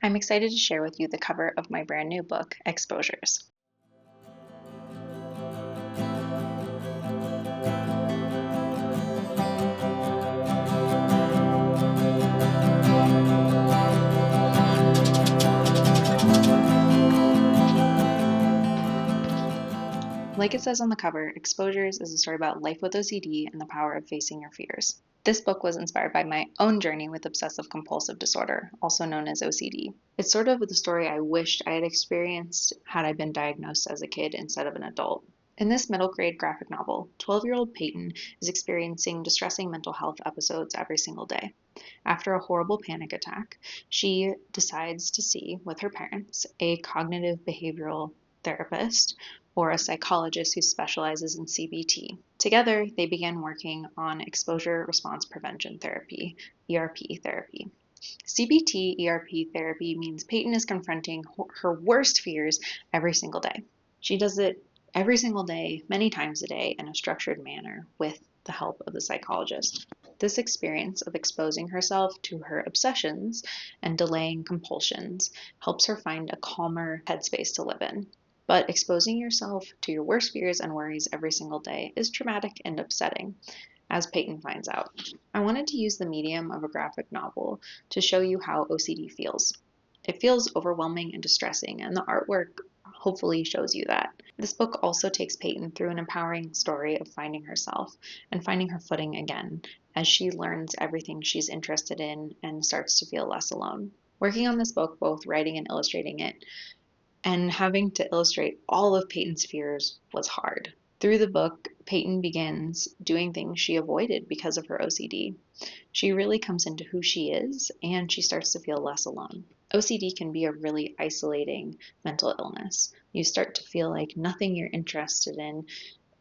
I'm excited to share with you the cover of my brand new book, Exposures. Like it says on the cover, Exposures is a story about life with OCD and the power of facing your fears. This book was inspired by my own journey with obsessive compulsive disorder, also known as OCD. It's sort of the story I wished I had experienced had I been diagnosed as a kid instead of an adult. In this middle grade graphic novel, 12-year-old Peyton is experiencing distressing mental health episodes every single day. After a horrible panic attack, she decides to see, with her parents, a cognitive behavioral therapist or a psychologist who specializes in CBT. Together, they began working on exposure response prevention therapy, ERP therapy. CBT ERP therapy means Peyton is confronting her worst fears every single day. She does it every single day, many times a day, in a structured manner with the help of the psychologist. This experience of exposing herself to her obsessions and delaying compulsions helps her find a calmer headspace to live in. But exposing yourself to your worst fears and worries every single day is traumatic and upsetting, as Peyton finds out. I wanted to use the medium of a graphic novel to show you how OCD feels. It feels overwhelming and distressing, and the artwork hopefully shows you that. This book also takes Peyton through an empowering story of finding herself and finding her footing again as she learns everything she's interested in and starts to feel less alone. Working on this book, both writing and illustrating it, and having to illustrate all of Peyton's fears was hard. Through the book, Peyton begins doing things she avoided because of her OCD. She really comes into who she is, and she starts to feel less alone. OCD can be a really isolating mental illness. You start to feel like nothing you're interested in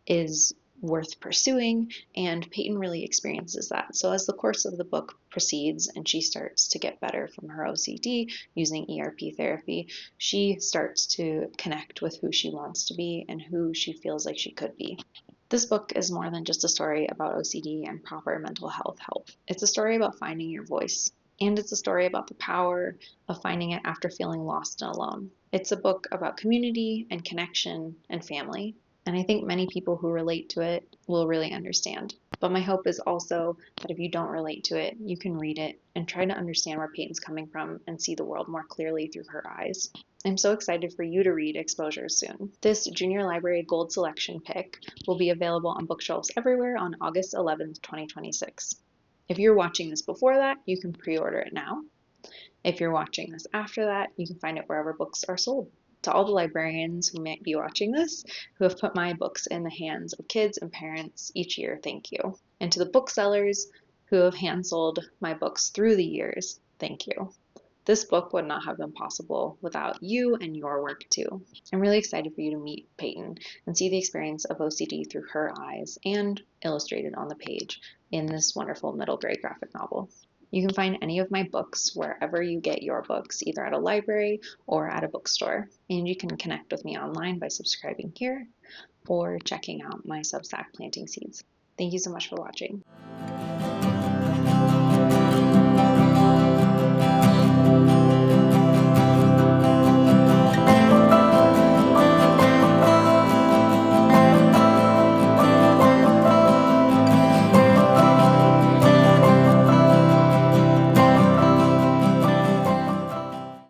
is worth pursuing, and Peyton really experiences that. So as the course of the book proceeds and she starts to get better from her OCD using ERP therapy, she starts to connect with who she wants to be and who she feels like she could be. This book is more than just a story about OCD and proper mental health help. It's a story about finding your voice, and it's a story about the power of finding it after feeling lost and alone. It's a book about community and connection and family. And I think many people who relate to it will really understand. But my hope is also that if you don't relate to it, you can read it and try to understand where Peyton's coming from and see the world more clearly through her eyes. I'm so excited for you to read Exposures soon. This Junior Library Gold Selection pick will be available on bookshelves everywhere on August 11th, 2026. If you're watching this before that, you can pre-order it now. If you're watching this after that, you can find it wherever books are sold. To all the librarians who might be watching this, who have put my books in the hands of kids and parents each year, thank you. And to the booksellers who have hand-sold my books through the years, thank you. This book would not have been possible without you and your work too. I'm really excited for you to meet Peyton and see the experience of OCD through her eyes and illustrated on the page in this wonderful middle grade graphic novel. You can find any of my books wherever you get your books, either at a library or at a bookstore. And you can connect with me online by subscribing here or checking out my Substack Planting Seeds. Thank you so much for watching.